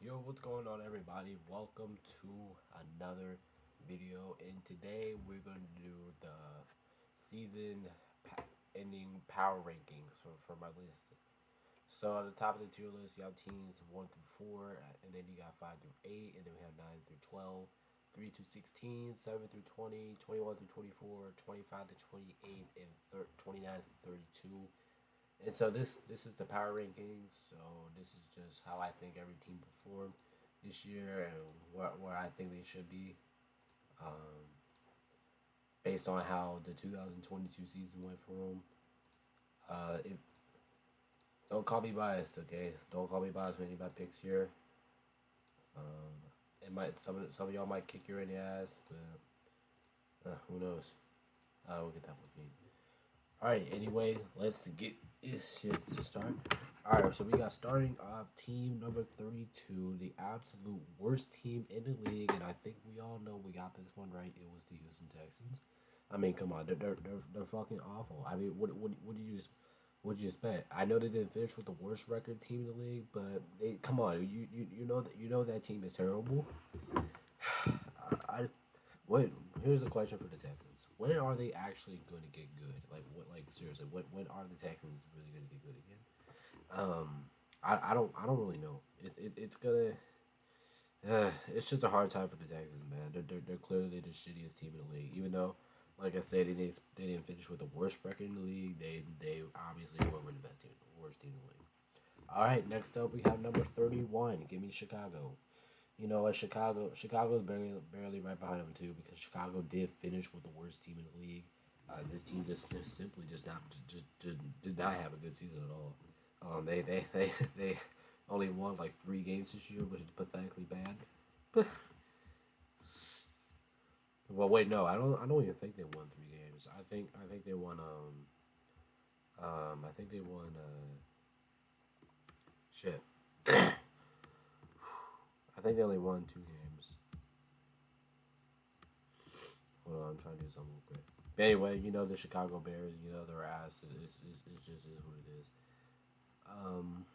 Yo, what's going on, everybody? Welcome to another video, and today we're going to do the season ending power rankings for my list. So, at the top of the tier list, you have teams 1 through 4, and then you got 5 through 8, and then we have 9 through 12, 3 to 16, 7 through 20, 21 through 24, 25 to 28, and 29 to 32. And so this is the power rankings. So this is just how I think every team performed this year and where I think they should be, um, based on how the 2022 season went for them. If Don't call me biased, okay? Don't call me biased with any of my picks here. Um, it might some of y'all might kick your in the ass, but who knows? We'll get that one. Alright, anyway, let's get this shit to start. Alright, so we got starting off team number 32, the absolute worst team in the league, and I think we all know we got this one right. It was the Houston Texans. I mean, come on, they're fucking awful. I mean, what did you expect? I know they didn't finish with the worst record team in the league, but they come on, you know that team is terrible. I what Here's a question for the Texans. When are they actually going to get good? Like seriously, when are the Texans really going to get good again? I don't really know. It's gonna it's just a hard time for the Texans, man. They're clearly the shittiest team in the league. Even though, like I said, they didn't finish with the worst record in the league. They obviously were the best team, the worst team in the league. All right, next up we have number 31. Give me Chicago. You know what? Chicago's barely right behind them too, because Chicago did finish with the worst team in the league. This team just simply just did not have a good season at all. They only won like 3 games this year, which is pathetically bad. Well, wait, no, I don't even think they won 3 games. I think they won I think they won shit. I think they only won 2 games. Hold on, I'm trying to do something real quick. But anyway, you know the Chicago Bears, you know their ass. It's just is what it is. Um.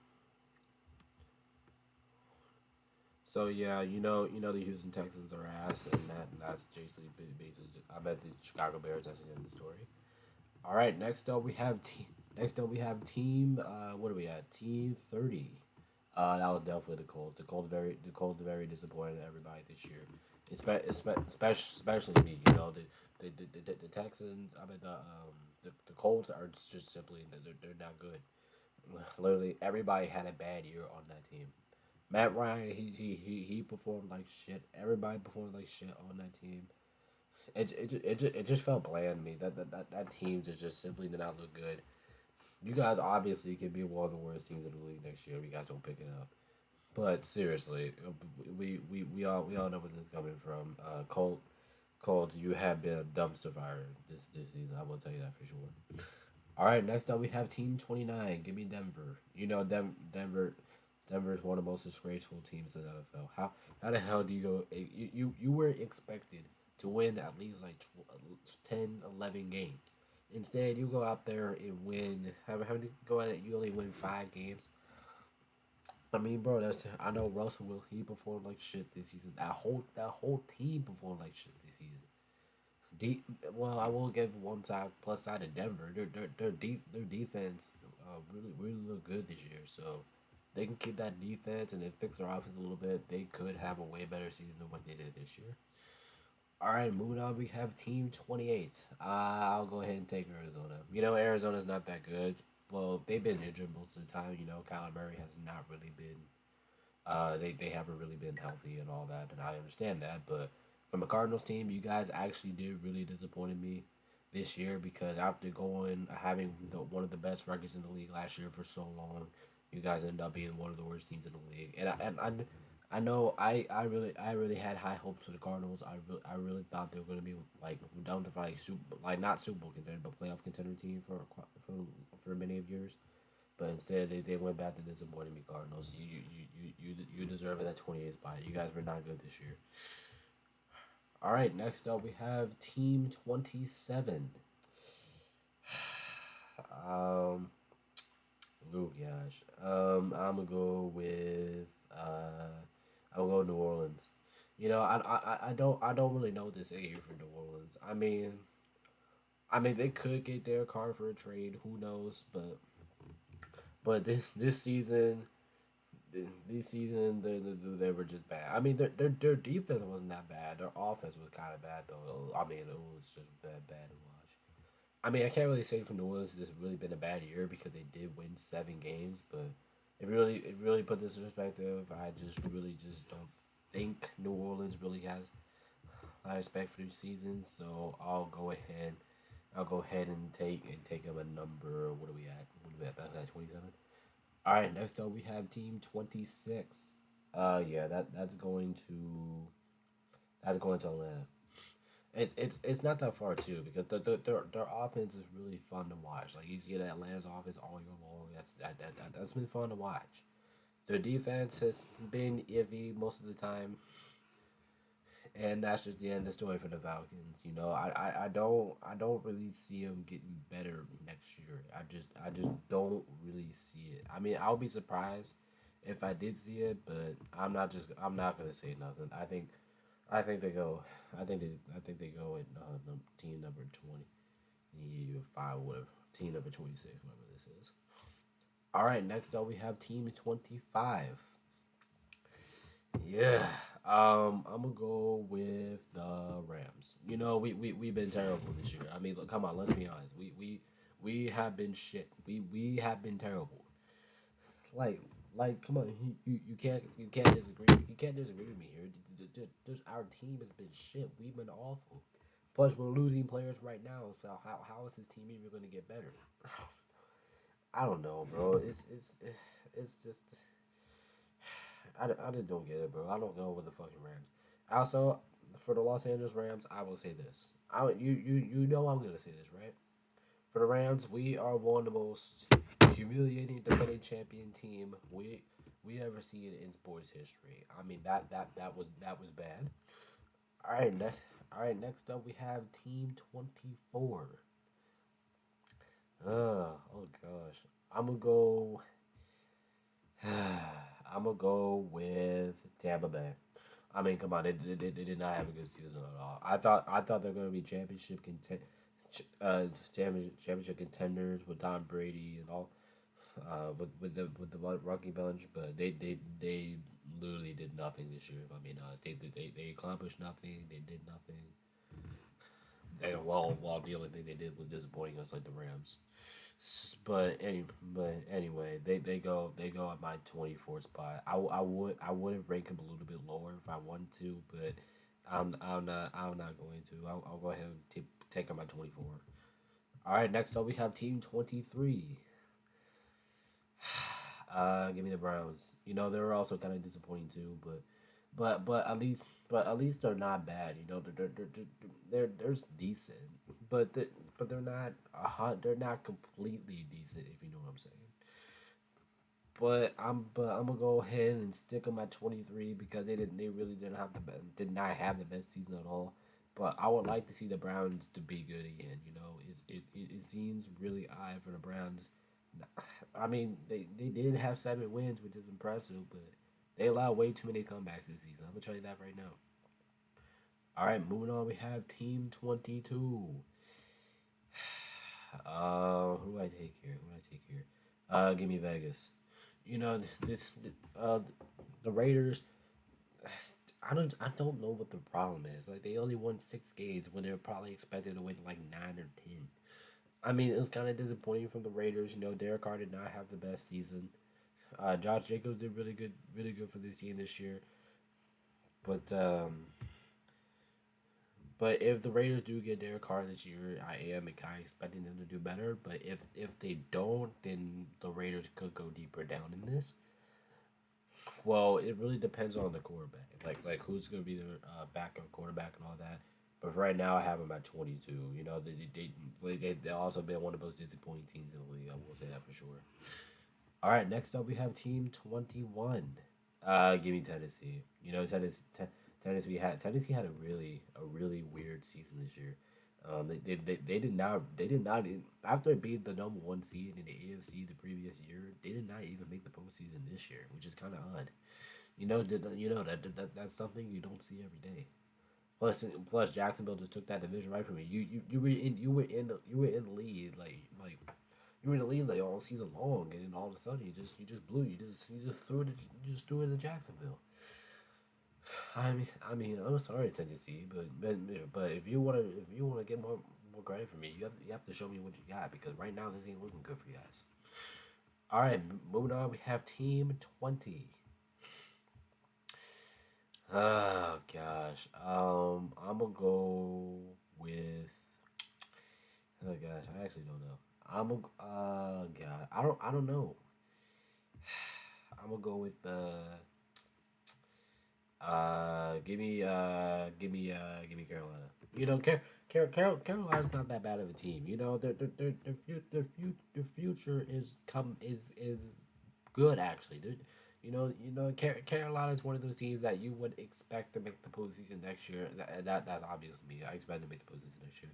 So yeah, you know the Houston Texans are ass, and that's basically. I bet the Chicago Bears. That's the end of the story. All right, next up we have team. Next up we have team. What are we at? Team 30. That was definitely the Colts. The Colts very disappointed everybody this year, especially me. You know the Texans. I mean the Colts are just simply they're not good. Literally everybody had a bad year on that team. Matt Ryan he performed like shit. Everybody performed like shit on that team. It just felt bland to me. That team just simply did not look good. You guys obviously can be one of the worst teams in the league next year if you guys don't pick it up. But seriously, we all know where this is coming from. Colt, you have been a dumpster fire this season. I will tell you that for sure. All right, next up we have Team 29. Give me Denver. You know Denver is one of the most disgraceful teams in the NFL. How the hell do you go? You were expected to win at least like 10, 11 games. Instead, you go out there and win. How many go at it? You only win 5 games. I mean, bro, I know Russell will. He performed like shit this season. That whole team performed like shit this season. Well, I will give one side plus side to Denver. Their defense really look good this year. So they can keep that defense and then fix their offense a little bit. They could have a way better season than what they did this year. All right, moving on. We have Team 28. I'll go ahead and take Arizona. You know, Arizona's not that good. Well, they've been injured most of the time. You know, Kyler Murray has not really been. They haven't really been healthy and all that, and I understand that. But from a Cardinals team, you guys actually did really disappointed me this year, because after going having one of the best records in the league last year for so long, you guys end up being one of the worst teams in the league. I know I really had high hopes for the Cardinals. I really thought they were going to be like down to like not Super Bowl contender, but playoff contender team for many of years. But instead, they went back to disappointing me, Cardinals. You deserve it at 28th spot. You guys were not good this year. All right, next up we have Team 27. Um, oh gosh. I'm gonna go with I don't really know what to say here for New Orleans. I mean they could get their car for a trade. Who knows? But this season, this season they were just bad. I mean their defense wasn't that bad. Their offense was kind of bad though. I mean it was just bad to watch. I mean I can't really say for New Orleans this has really been a bad year because they did win 7 games, but if really put this in perspective, I just really just don't think New Orleans really has high respect for this season. So I'll go ahead and take him a number. What are we at? What are we at? That's at 27. All right. Next up, we have Team 26. Yeah, that's going to Atlanta. It's not that far too because their offense is really fun to watch. Like you see that Atlanta's offense all year long. That's been fun to watch. Their defense has been iffy most of the time, and that's just the end of the story for the Falcons. I don't really see them getting better next year. I just don't really see it. I mean, I'll be surprised if I did see it, but I'm not gonna say nothing. I think they go. I think they go at team number 20, five, whatever. Team number 26, whatever this is. All right, next up we have team 25. Yeah. I'm gonna go with the Rams. We've been terrible this year. I mean, look, come on, let's be honest. We have been shit. We have been terrible. Like come on, you can't disagree. You can't disagree with me here. Just our team has been shit. We've been awful. Plus, we're losing players right now. So how is this team even going to get better? I don't know, bro. It's just I just don't get it, bro. I don't know with the fucking Rams. Also, for the Los Angeles Rams, I will say this. You know I'm gonna say this, right? For the Rams, we are one of the most humiliating defending champion team we ever seen in sports history. I mean that was bad. All right, all right. Next up, we have Team 24. Oh gosh, I'm gonna go. I'm gonna go with Tampa Bay. I mean, come on, they did not have a good season at all. I thought they were gonna be championship contenders with Tom Brady and all, with the rookie bunch, but they literally did nothing this year. If I'm being honest, they accomplished nothing. They did nothing. Well, the only thing they did was disappointing us like the Rams. But anyway, they go at my 24th spot. I would have ranked him a little bit lower if I wanted to, but I'm not going to. I'll go ahead and take him at 24. All right, next up we have Team 23. Give me the Browns. They were also kind of disappointing too, but at least they're not bad. They're decent, but they're not they're not completely decent if you know what I'm saying. But I'm gonna go ahead and stick them at 23 because they really did not have the best season at all. But I would like to see the Browns to be good again. It seems really odd for the Browns. I mean, they did have 7 wins, which is impressive, but they allowed way too many comebacks this season. I'm gonna tell you that right now. All right, moving on. We have Team 22. Who do I take here? Who do I take here? Give me Vegas. This the Raiders. I don't know what the problem is. Like they only won 6 games when they're probably expected to win like 9 or 10. I mean, it was kind of disappointing from the Raiders. Derek Carr did not have the best season. Josh Jacobs did really good for this team this year. But but if the Raiders do get Derek Carr this year, I am kind of expecting them to do better. But if they don't, then the Raiders could go deeper down in this. Well, it really depends on the quarterback, like who's going to be the backup quarterback and all that. But for right now, I have them at 22. They also been one of those disappointing teams in the league. I will say that for sure. All right, next up we have Team 21. Give me Tennessee. Tennessee had a really weird season this year. They did not after being the number one seed in the AFC the previous year. They did not even make the postseason this year, which is kind of odd. That's something you don't see every day. Plus Jacksonville just took that division right from you. You were in the lead like you were in the lead like all season long, and then all of a sudden you just blew you just threw it to Jacksonville. I'm sorry Tennessee, but if you wanna get more credit for me, you have to show me what you got because right now this ain't looking good for you guys. All right, moving on. We have Team 20. Oh gosh. I'm gonna go with. Oh gosh, I actually don't know. I'm a. God, I don't know. I'm gonna go with give me Carolina. Carolina's not that bad of a team. Their future is good actually. Carolina is one of those teams that you would expect to make the postseason next year. That's obvious to me. I expect to make the postseason next year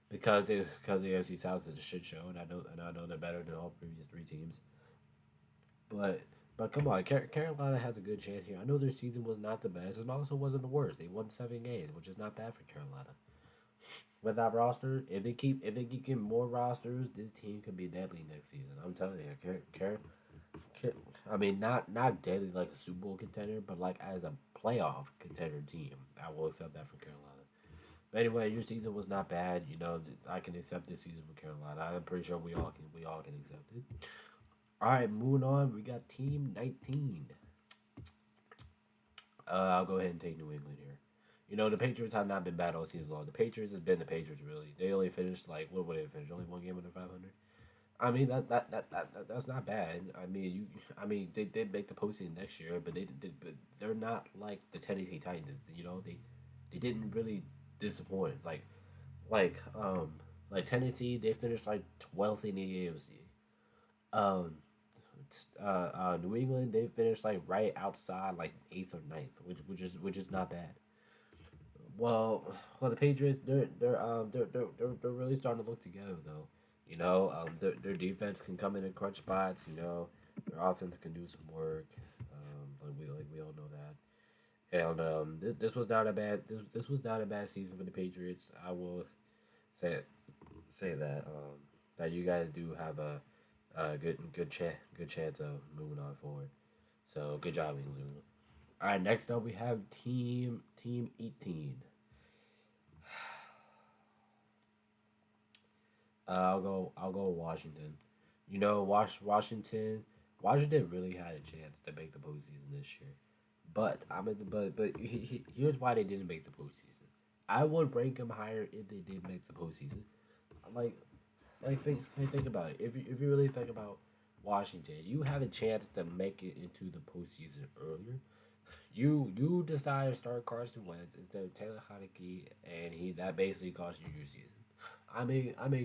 because the AFC South is a shit show, and I know they're better than all previous three teams. But but come on, Carolina has a good chance here. I know their season was not the best, and also wasn't the worst. They won 7 games, which is not bad for Carolina. With that roster, if they keep getting more rosters, this team could be deadly next season. I'm telling you, Car- I mean, not deadly like a Super Bowl contender, but like as a playoff contender team. I will accept that for Carolina. But anyway, your season was not bad. I can accept this season for Carolina. I'm pretty sure we all can accept it. All right, moving on. We got Team 19. I'll go ahead and take New England here. The Patriots have not been bad all season long. The Patriots has been the Patriots really. They only finished like what would they finish? Only one game under 500. I mean that's not bad. They did make the postseason next year, but they're not like the Tennessee Titans. They didn't really disappoint. Like um like Tennessee, they finished like 12th in the AFC. Um, New England, they finished like right outside like eighth or ninth, which is not bad. Well, the Patriots, they're really starting to look together though. Their defense can come in and crunch spots. Their offense can do some work. Like we all know that. And this was not a bad this was not a bad season for the Patriots. I will say say that you guys do have a good chance of moving on forward. So good job, England. All right, next up we have Team 18. I'll go Washington. Washington really had a chance to make the postseason this year, but here's why they didn't make the postseason. I would rank them higher if they did make the postseason. Like think about it. If you really think about Washington, you have a chance to make it into the postseason earlier. You decide to start Carson Wentz instead of Taylor Heineke, and he that basically cost you your season.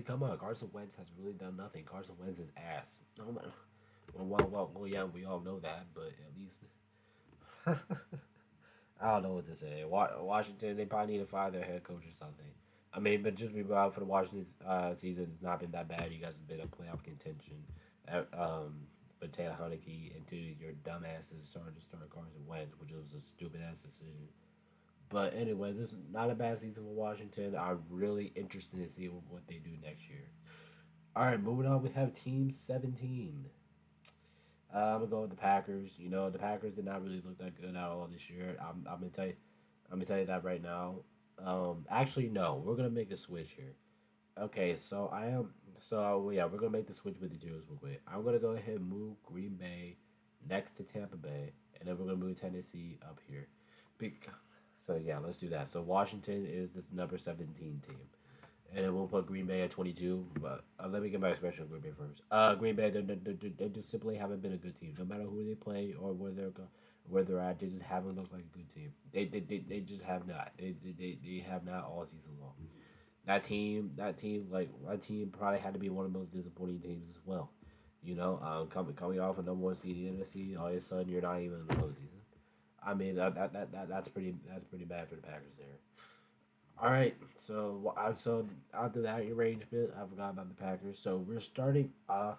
Come on, Carson Wentz has really done nothing. Carson Wentz is ass. No matter. Yeah, we all know that, but at least I don't know what to say. Washington, they probably need to fire their head coach or something. But just be proud for the Washington season. It's not been that bad. You guys have been in playoff contention. For Taylor Heineke until your dumbasses started to start Carson Wentz, which was a stupid ass decision. But anyway, this is not a bad season for Washington. I'm really interested to see what they do next year. All right, moving on, we have Team 17. I'm gonna go with the Packers. The Packers did not really look that good at all this year. I'm gonna tell you that right now. Actually, no, we're gonna make a switch here. Okay, so I am. So yeah, we're gonna make the switch with the Jews real quick. I'm gonna go ahead and move Green Bay next to Tampa Bay, and then we're gonna move Tennessee up here. Bec- so yeah, let's do that. So Washington is this number 17 team, and then we'll put Green Bay at 22. But let me get my expression on Green Bay first. Green Bay, they just simply haven't been a good team. No matter who they play or where they're at, they just haven't looked like a good team. They just have not. They have not all season long. That team probably had to be one of the most disappointing teams as well. Coming off a number one seed in the NFC, all of a sudden you're not even in the postseason. That's pretty bad for the Packers there. All right, so after that arrangement, I forgot about the Packers. So we're starting off.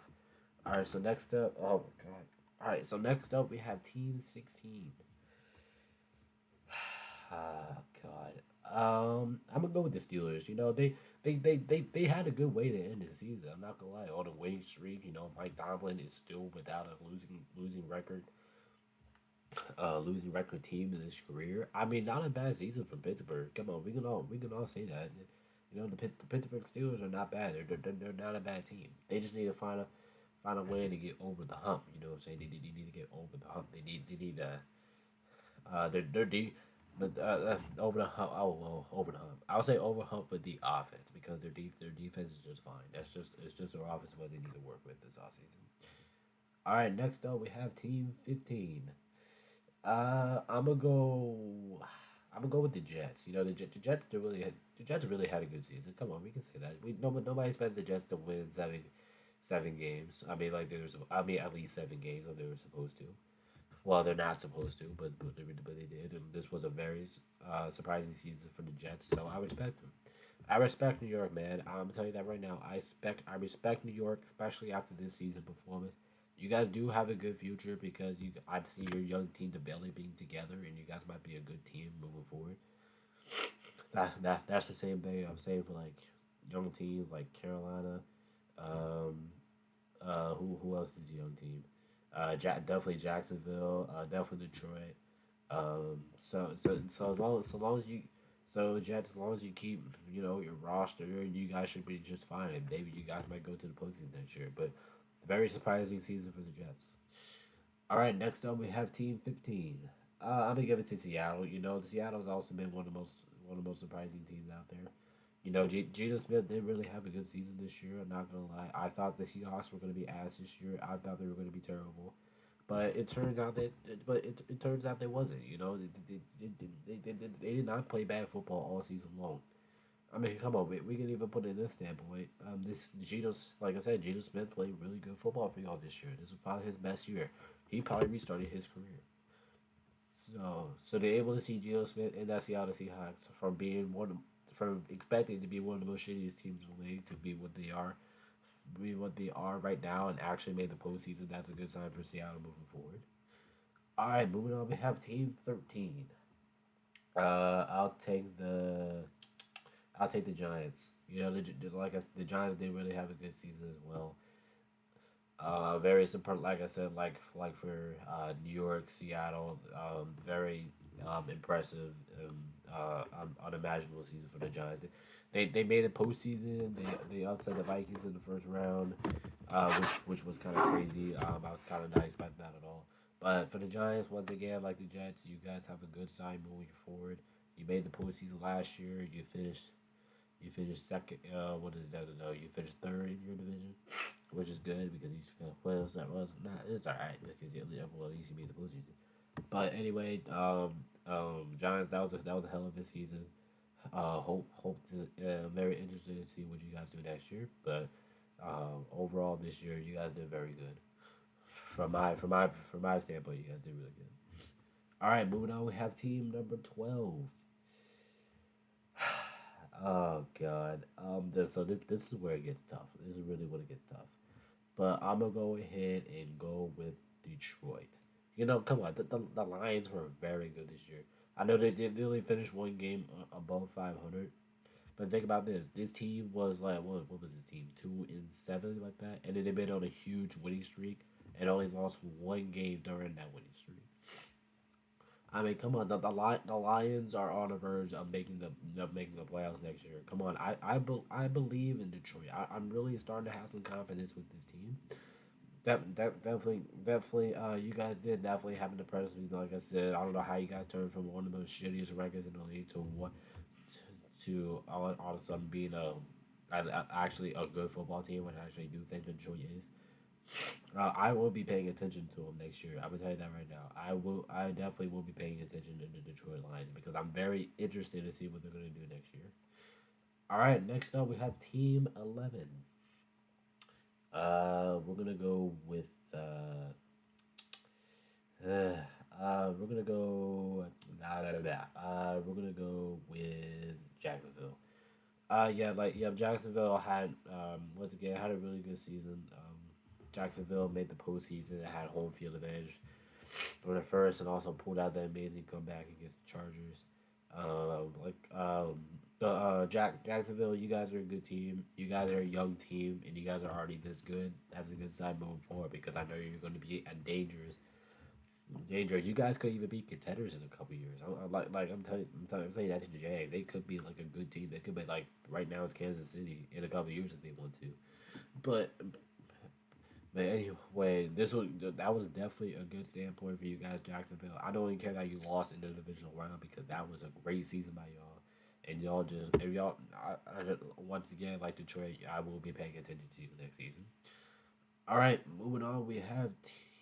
All right, so next up, oh my god. All right, so next up we have Team 16. go with the Steelers. They had a good way to end the season. I'm not gonna lie. On a winning streak, Mike Tomlin is still without a losing record team in his career. I mean, not a bad season for Pittsburgh. Come on, we can all say that. The Pittsburgh Steelers are not bad. They're not a bad team. They just need to find a way to get over the hump. You know what I'm saying? They need to get over the hump. They need they're deep, but over the hump. Oh, well, over the hump. I'll say over hump with the offense because their defense is just fine. It's just their offense what they need to work with this offseason. All right, next up we have Team 15. I'm gonna go. I'm gonna go with the Jets. The Jets. The Jets really had a good season. Come on, we can say that. Nobody expected the Jets to win seven games. I mean, like at least 7 games that they were supposed to. Well, they're not supposed to, but they did, and this was a very surprising season for the Jets. So I respect them. I respect New York, man. I'm gonna tell you that right now. I respect New York, especially after this season performance. You guys do have a good future because I see your young team, the Belly, being together, and you guys might be a good team moving forward. That's the same thing I'm saying for like young teams like Carolina. Um, who else is a young team? Definitely Jacksonville. Definitely Detroit. So as long as you Jets, as long as you keep your roster, you guys should be just fine. And maybe you guys might go to the postseason next year. But very surprising season for the Jets. All right, next up we have Team 15. I'm gonna give it to Seattle. The Seattle's also been one of the most surprising teams out there. Geno Smith didn't really have a good season this year. I'm not gonna lie. I thought the Seahawks were gonna be ass this year. I thought they were gonna be terrible, but it turns out they wasn't. They did not play bad football all season long. I mean, come on, we can even put it in this standpoint. This like I said, Geno Smith played really good football for y'all this year. This was probably his best year. He probably restarted his career. So they're able to see Geno Smith and that Seattle Seahawks from expecting to be one of the most shittiest teams in the league to be what they are right now, and actually made the postseason. That's a good sign for Seattle moving forward. All right, moving on, we have Team 13. I'll take the Giants. The Giants didn't really have a good season as well. Very support, like I said, like for New York, Seattle, very impressive, unimaginable season for the Giants. They made a postseason. They upset the Vikings in the first round, which was kind of crazy. I was kind of not expecting that at all. But for the Giants, once again, like the Jets, you guys have a good sign moving forward. You made the postseason last year. You finished second. What is that? No, you finished third in your division, which is good because you still well, it's not. It's all right because well, at least you made the postseason. But anyway, Giants, that was a hell of a season. Hope to very interested to see what you guys do next year. But overall, this year you guys did very good. From my standpoint, you guys did really good. All right, moving on. We have team number 12. Oh God. So this is where it gets tough. This is really when it gets tough. But I'm gonna go ahead and go with Detroit. Come on, the Lions were very good this year. I know they only finished one game above 500, but think about this. This team was like what was this team? 2-7 like that, and then they been on a huge winning streak and only lost one game during that winning streak. I mean, come on, the Lions are on the verge of making the playoffs next year. Come on, I believe in Detroit. I'm really starting to have some confidence with this team. Definitely. You guys did definitely have an impressive season. Like I said, I don't know how you guys turned from one of the most shittiest records in the league to what to all of a sudden being actually a good football team, which I actually do think Detroit is. I will be paying attention to them next year. I'm gonna tell you that right now. I definitely will be paying attention to the Detroit Lions because I'm very interested to see what they're gonna do next year. All right, next up we have Team 11. We're gonna go with we're gonna go we're gonna go with Jacksonville. Jacksonville had once again had a really good season. Jacksonville made the postseason. It had home field advantage for the first, and also pulled out that amazing comeback against the Chargers. Jacksonville, you guys are a good team. You guys are a young team, and you guys are already this good. That's a good sign moving forward because I know you're going to be dangerous. You guys could even be contenders in a couple years. I'm saying that to the Jags. They could be like a good team. They could be like right now it's Kansas City in a couple years if they want to. But but anyway, that was definitely a good standpoint for you guys, Jacksonville. I don't even care that you lost in the divisional round because that was a great season by y'all. And y'all just if y'all once again like Detroit, I will be paying attention to you next season. All right, moving on. We have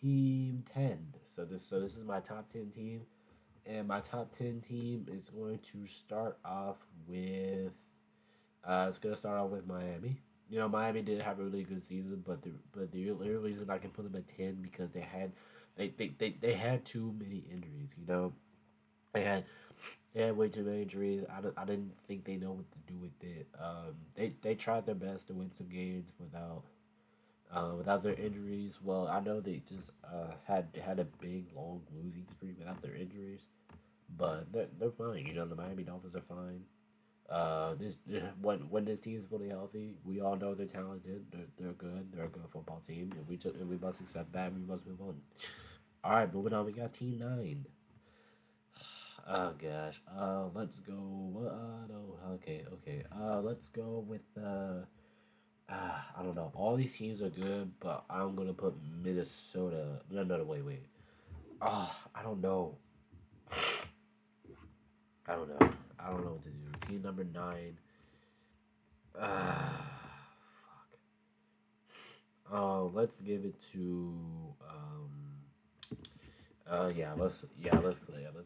Team 10. So this is my top 10 team, and my top 10 team is going to start off with. It's gonna start off with Miami. You know, Miami did have a really good season, but the real reason I can put them at 10 because they had too many injuries. You know, they had they had way too many injuries. I didn't think they know what to do with it. They tried their best to win some games without their injuries. Well, I know they just had a big long losing streak without their injuries, but they're fine. You know, the Miami Dolphins are fine. This when this team is fully healthy, we all know they're talented. They're good. They're a good football team, and we must accept that. We must move on. All right, moving on. We got Team 9. Oh gosh. Let's go. No. Okay. Let's go with I don't know. All these teams are good, but I'm gonna put Minnesota. No. Wait. I don't know. I don't know. I don't know what to do. Team number 9. Fuck. Let's give it to let's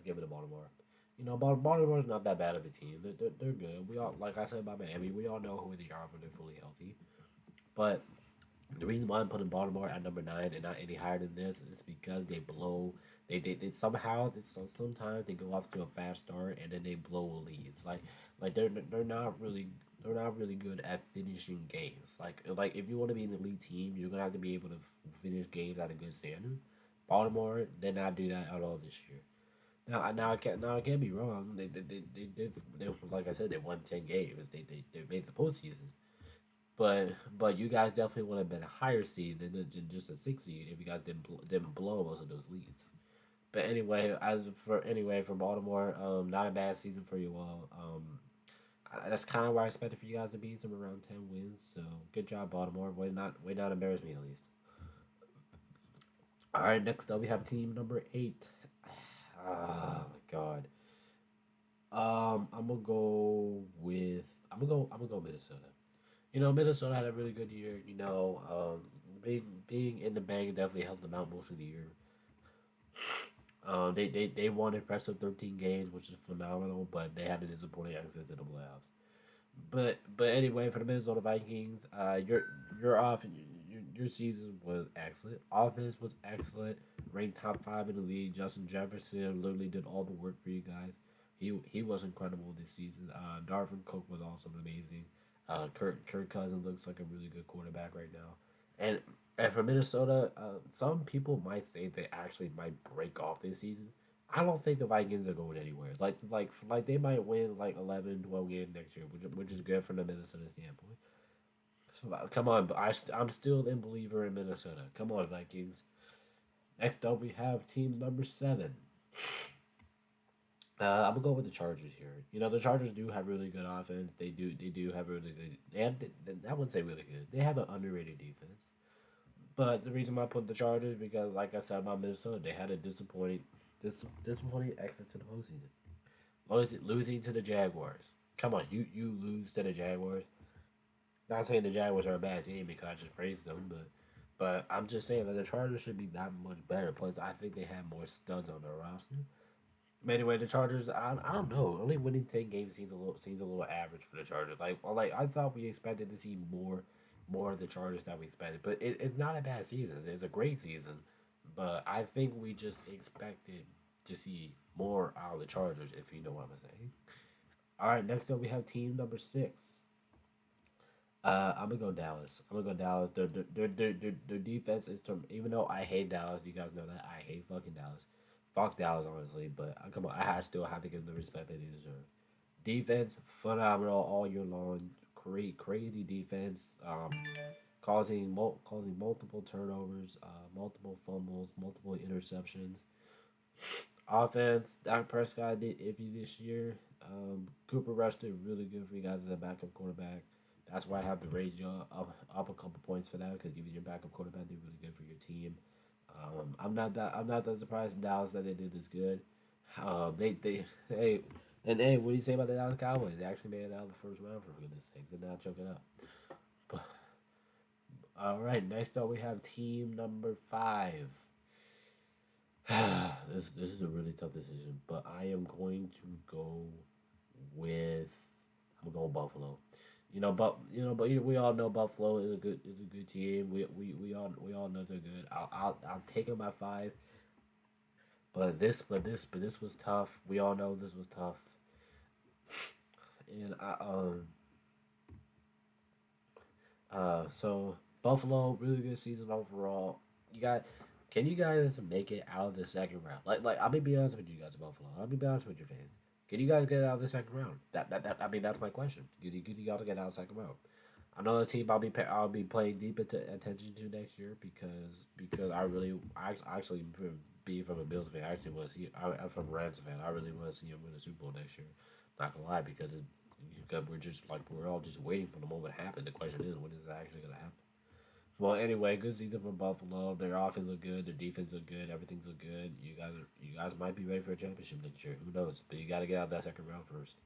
give it to Baltimore. You know, Baltimore's not that bad of a team. They're good. We all like I said about Miami. We all know who they are when they're fully healthy. But the reason why I'm putting Baltimore at number 9 and not any higher than this is because they blow. They somehow sometimes they go off to a fast start and then they blow leads. Like they're not really good at finishing games. Like if you want to be an elite team, you're gonna have to be able to finish games at a good standard. Baltimore did not do that at all this year. Now I can't be wrong. They like I said they won 10 games. They made the postseason. But you guys definitely would have been a higher seed than just a 6 seed if you guys didn't blow most of those leads. But anyway for Baltimore, not a bad season for you all. That's kind of where I expected for you guys to be, somewhere around 10 wins. So good job, Baltimore. Way not embarrass me at least. All right, next up we have team number 8. Oh my god. I'm gonna go Minnesota. You know, Minnesota had a really good year. You know, being in the bang definitely helped them out most of the year. They won impressive 13 games, which is phenomenal, but they had a disappointing exit to the playoffs. But anyway, for the Minnesota Vikings, your season was excellent. Offense was excellent. Ranked top 5 in the league. Justin Jefferson literally did all the work for you guys. He was incredible this season. Darvin Cook was also amazing. Kirk Cousins looks like a really good quarterback right now. And and for Minnesota, some people might say they actually might break off this season. I don't think the Vikings are going anywhere. Like they might win like 11, 12 games next year, which is good from the Minnesota standpoint. So come on, but I'm still a believer in Minnesota. Come on, Vikings. Next up, we have team number 7. I'm gonna go with the Chargers here. You know, the Chargers do have really good offense. They do have really good. I wouldn't say really good. They have an underrated defense. But the reason why I put the Chargers because, like I said about Minnesota, they had a disappointing exit to the postseason. Losing to the Jaguars. Come on, you lose to the Jaguars. Not saying the Jaguars are a bad team because I just praised them, but I'm just saying that the Chargers should be that much better. Plus, I think they have more studs on their roster. But anyway, the Chargers, I don't know. Only winning 10 games seems a little average for the Chargers. Like I thought we expected to see more of the Chargers that we expected, but it's not a bad season. It's a great season, but I think we just expected to see more out of the Chargers, if you know what I'm saying. All right, next up we have team number 6. I'm gonna go Dallas. I'm gonna go Dallas. Their defense is even though I hate Dallas, you guys know that I hate fucking Dallas. Fuck Dallas, honestly, but come on, still have to give them the respect that they deserve. Defense, phenomenal all year long. Great, crazy defense. Causing multiple turnovers, multiple fumbles, multiple interceptions. Offense, Dak Prescott did iffy this year. Cooper Rush did really good for you guys as a backup quarterback. That's why I have to raise you up a couple points for that because even your backup quarterback did really good for your team. I'm not that surprised in Dallas that they did this good. They hey hey, what do you say about the Dallas Cowboys? They actually made it out of the first round for goodness sakes and now choke it up. But, all right, next up we have team number 5. This is a really tough decision, but I am going to go with I'm going Buffalo. But we all know Buffalo is a good team. We all know they're good. I'll take them at 5. But this was tough. We all know this was tough. And so Buffalo really good season overall. You got Can you guys make it out of the second round? I'll be honest with you guys, Buffalo. I'll be honest with your fans. Can you guys get out of the second round? That I mean that's my question. Can you guys get out of the second round? I know the team I'll be playing deep into attention to next year because I actually being from a Bills fan, I actually want to see. I'm from a Rams fan. I really want to see him win a Super Bowl next year. Not gonna lie, because we're all just waiting for the moment to happen. The question is, when is it actually gonna happen? Well, anyway, good season for Buffalo. Their offense look good. Their defense look good. Everything's look good. You guys might be ready for a championship next year. Who knows? But you got to get out of that second round first.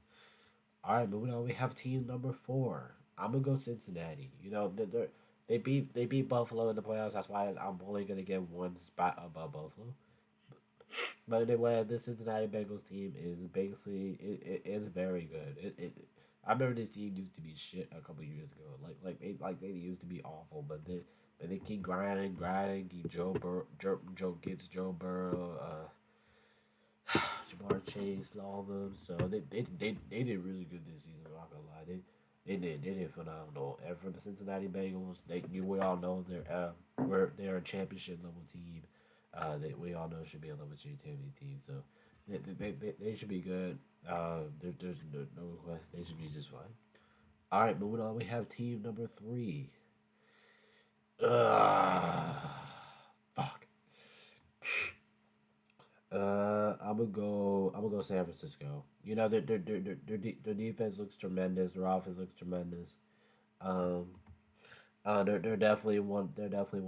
All right, moving on. We have team number 4. I'm gonna go Cincinnati. They beat Buffalo in the playoffs. That's why I'm only gonna get one spot above Buffalo. But anyway, this Cincinnati Bengals team is basically it is very good. I remember this team used to be shit a couple years ago. They used to be awful, but they keep grinding. Keep Joe gets Joe Burrow, Jamar Chase, all of them. So they did really good this season. I'm not gonna lie, they did phenomenal. And for the Cincinnati Bengals, we all know they're a championship level team. We all know should be a level 2 team. So they should be good. There's no request. They should be just fine. All right, moving on. We have team number 3. Fuck. I'm gonna go San Francisco. Their defense looks tremendous. Their offense looks tremendous. Um, they're definitely one of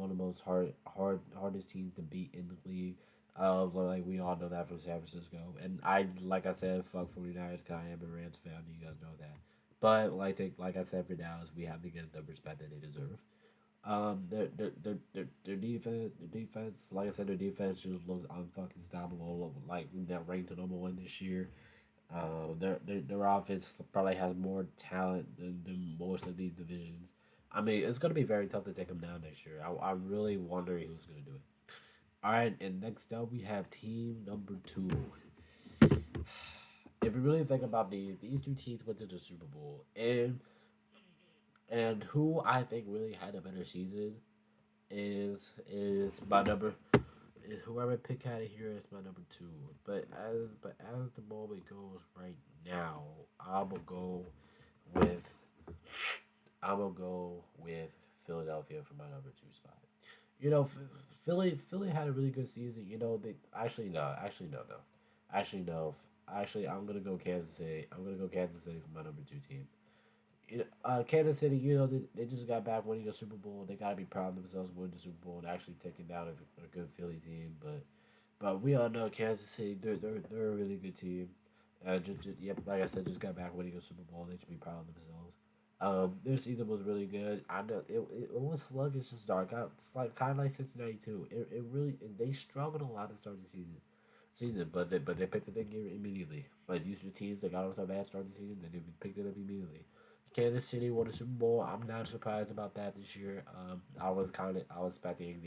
the most hardest teams to beat in the league. Like we all know that from San Francisco, and like I said, fuck 49ers because I am a Rams fan. You guys know that. But like I said for Dallas, we have to get the respect that they deserve. Their defense, like I said, their defense just looks unfucking stoppable. Like they're ranked number 1 this year. Their offense probably has more talent than most of these divisions. I mean, it's going to be very tough to take them down next year. I'm really wondering who's going to do it. All right, and next up we have team number 2. If you really think about these two teams went to the Super Bowl, and who I think really had a better season is my number is whoever pick out of here is my number 2. But as the moment goes right now, with I'm gonna go with Philadelphia for my number 2 spot. Philly had a really good season. They actually no. Actually, I'm gonna go Kansas City. I'm gonna go Kansas City for my number 2 team. Kansas City, they just got back winning a Super Bowl. They gotta be proud of themselves winning the Super Bowl and actually taking down a good Philly team. But we all know Kansas City, they're a really good team. Yep, like I said, just got back winning a Super Bowl. They should be proud of themselves. Their season was really good. I know it was sluggish to start. It's like kind of like Cincinnati too. It really they struggled a lot to start the season, but they picked it up immediately. Like these two teams that got off to a bad start the season, then they picked it up immediately. Kansas City won the Super Bowl. I'm not surprised about that this year. I was expecting I was betting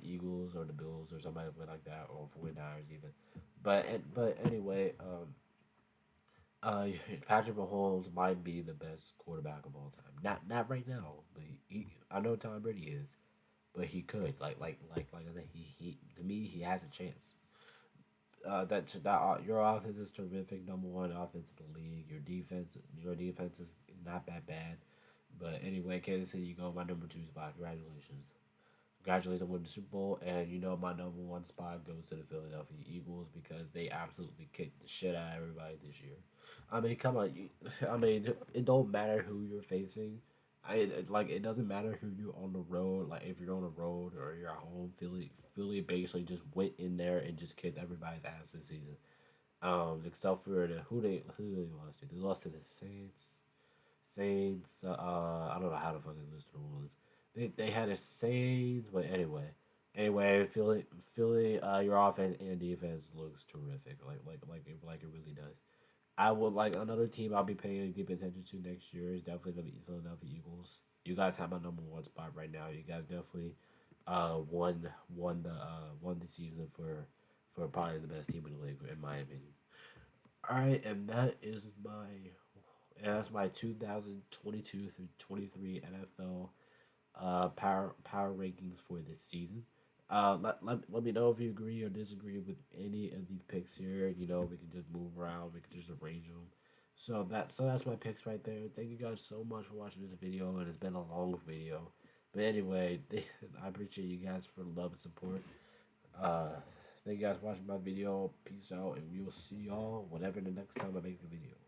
the Eagles or the Bills or somebody like that or 49ers even. But anyway, uh, Patrick Mahomes might be the best quarterback of all time. Not right now, but I know Tom Brady is, but he could like I said he to me he has a chance. your offense is terrific. Number one offense in the league. Your defense is not that bad. But anyway, Kansas City, you go my number two spot. Congratulations. Congratulations on winning the Super Bowl, and you know my number one spot goes to the Philadelphia Eagles because they absolutely kicked the shit out of everybody this year. I mean, come on. I mean, it don't matter who you're facing. It doesn't matter who you're on the road. Like if you're on the road or you're at home, Philly basically just went in there and just kicked everybody's ass this season. Except for who they lost to. They lost to the Saints. Saints. I don't know how the fuck they lose to the Orleans. They had a Saints, but anyway, Philly, your offense and defense looks terrific. Like it really does. I would like another team I'll be paying deep attention to next year is definitely gonna be Philadelphia Eagles. You guys have my number one spot right now. You guys definitely won the season for probably the best team in the league in my opinion. All right, and that's my 2022 through 23 NFL power rankings for this season. Let me know if you agree or disagree with any of these picks here. You know, we can just move around, we can just arrange them. So that's my picks right there. Thank you guys so much for watching this video, and it's been a long video. But anyway, I appreciate you guys for the love and support. Uh, thank you guys for watching my video. Peace out, and we will see y'all whenever the next time I make a video.